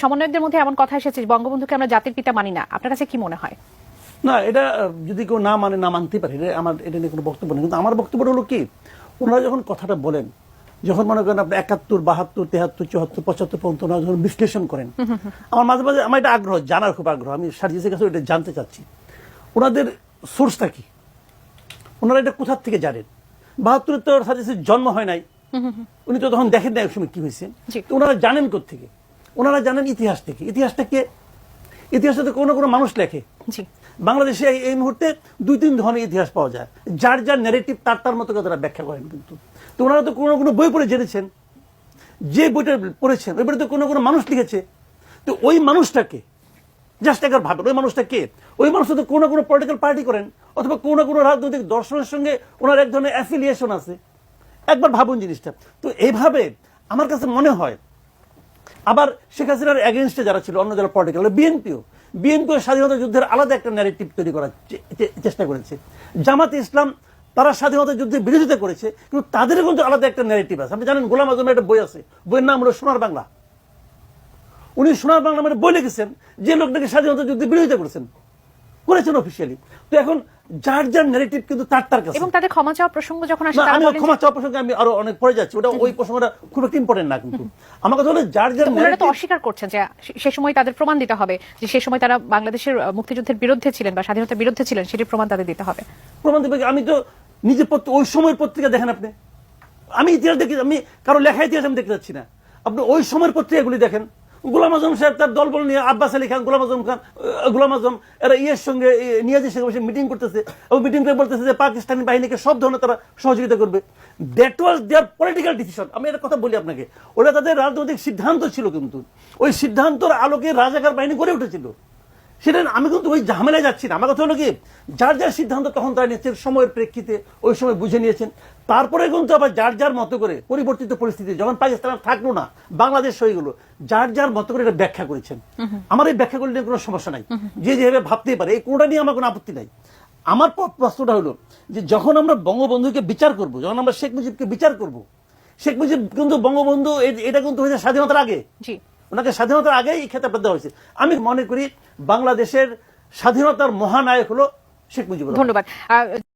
সমন্বয়কদের মধ্যে এমন কথা এসেছে বঙ্গবন্ধুকে আমরা জাতির পিতা মানি না, আপনার কাছে কি মনে হয়? না, এটা যদি কেউ না মানে না মানতে পারে, আমার এটা নিয়ে কোনো বক্তব্য নেই। কিন্তু আমার বক্তব্যটা হলো কি, ওনারা যখন কথাটা বলেন, যখন মনে করেন আপনি 71, 72, 73, 74, 75 পর্যন্ত ওনারা যখন বিশ্লেষণ করেন, আমার মাঝে মাঝে আমার এটা আগ্রহ, জানার খুব আগ্রহ। আমি সার্জিসের কাছে এটা জানতে চাচ্ছি, ওনাদের সোর্সটা কি, ওনারা এটা কোথা থেকে জানেন। 72 তো সার্জিসের জন্ম হয় নাই, উনি তো তখন দেখেন না এক সময় কি হয়েছে। তো ওনারা জানেন কোত্থেকে? ওনারা জানেন ইতিহাস থেকে। ইতিহাসটা তো কোনো কোনো মানুষ লেখে। বাংলাদেশে এই মুহূর্তে 2-3 ধরনের ইতিহাস পাওয়া যায়, যার যার ন্যারেটিভ তার মতো করে তারা ব্যাখ্যা করেন। কিন্তু তো ওনারা তো কোনো কোনো বই পড়ে জেনেছেন, যে বইটা পড়েছেন ওই বইটা তো কোনো কোনো মানুষ লিখেছে। তো ওই মানুষটাকে জাস্ট একবার ভাবেন, ওই মানুষটা কে? ওই মানুষটা তো কোনো কোনো পলিটিক্যাল পার্টি করেন, অথবা কোনো কোনো রাজনৈতিক দর্শনের সঙ্গে ওনার এক ধরনের অ্যাফিলিয়েশন আছে। একবার ভাবুন জিনিসটা। তো এইভাবে আমার কাছে মনে হয়, আবার শেখ হাসিনার এগেনস্টে যারা ছিল, অন্য যারা পলিটিক্যাল, বিএনপিও স্বাধীনতা যুদ্ধের আলাদা একটা ন্যারেটিভ তৈরি করার চেষ্টা করেছে। জামাতে ইসলাম তারা স্বাধীনতা যুদ্ধের বিরোধিতা করেছে, কিন্তু তাদেরও কিন্তু আলাদা একটা ন্যারেটিভ আছে। আপনি জানেন, গোলাম আজমের একটা বই আছে, বইয়ের নাম হলো সোনার বাংলা। উনি সোনার বাংলা মানে বই লিখেছেন, যে লোকটাকে স্বাধীনতা যুদ্ধের বিরোধিতা করেছেন অফিসিয়ালি। তো এখন যার যার ন্যারেটিভ কিন্তু তার কাছে। এবং তাদের ক্ষমা চাওয়া প্রসঙ্গ যখন আসে, আমি ক্ষমা চাওয়া প্রসঙ্গে আমি আরো অনেক পরে যাচ্ছি, ওটা ওই প্রসঙ্গটা খুব একটা ইম্পর্টেন্ট না। কিন্তু আমার কথা হলো, যার যার ওনারা তো অস্বীকার করছেন যে সে সময় তাদের প্রমাণ দিতে হবে যে সে সময় তারা বাংলাদেশের মুক্তিযুদ্ধের বিরুদ্ধে ছিলেন বা স্বাধীনতার বিরুদ্ধে ছিলেন, সেটির প্রমাণ তাদের দিতে হবে। প্রমাণ দিবে? আমি তো নিজে ওই সময়ের পত্রিকা দেখেন আপনি, আমি ইতিহাস দেখি, আমি কারো লেখা ইতিহাস আমি দেখতে যাচ্ছি না। আপনি ওই সময়ের পত্রিকাগুলি দেখেন, গোলাম আজম সাহেব তার দলবল নিয়ে, আব্বাস আলী খান, গোলাম আজম এরা ইয়ের সঙ্গে, নিয়াজের সঙ্গে বসে মিটিং করতেছে, এবং মিটিং করে বলতেছে যে পাকিস্তানি বাহিনীকে সব ধরনের তারা সহযোগিতা করবে। That was their political decision. আমি একটা কথা বলি আপনাকে, ওটা তাদের রাজনৈতিক সিদ্ধান্ত ছিল, কিন্তু ওই সিদ্ধান্তর আলোকে রাজাকার বাহিনী গড়ে উঠেছিল। সেটা আমি কিন্তু ওই ঝামেলায় যাচ্ছি না। আমার কথা হলো কি, যার যার সিদ্ধান্ত তখন তারা নিচ্ছেন, সময়ের প্রেক্ষিতে ওই সময় বুঝে নিয়েছেন। তারপরে কিন্তু আবার যার যার মতো করে পরিবর্তিত পরিস্থিতি, যখন পাকিস্তান থাকলো না, বাংলাদেশ হয়ে গেল, যার যার মতো করে এটা ব্যাখ্যা করেছেন। আমার এই ব্যাখ্যাগুলি নিয়ে কোনো সমস্যা নাই, যে যেভাবে ভাবতেই পারে, এই কোনটা নিয়ে আমার কোনো আপত্তি নাই। আমার প্রশ্নটা হলো যে, যখন আমরা বঙ্গবন্ধুকে বিচার করব, যখন আমরা শেখ মুজিবকে বিচার করব, শেখ মুজিব কিন্তু বঙ্গবন্ধু এটা কিন্তু হয়েছে স্বাধীনতার আগে। ওনাকে স্বাধীনতার আগেই এই খেতাবটা দেওয়া হয়েছে। আমি মনে করি বাংলাদেশের স্বাধীনতার মহানায়ক হলো শেখ মুজিবুর রহমান। ধন্যবাদ।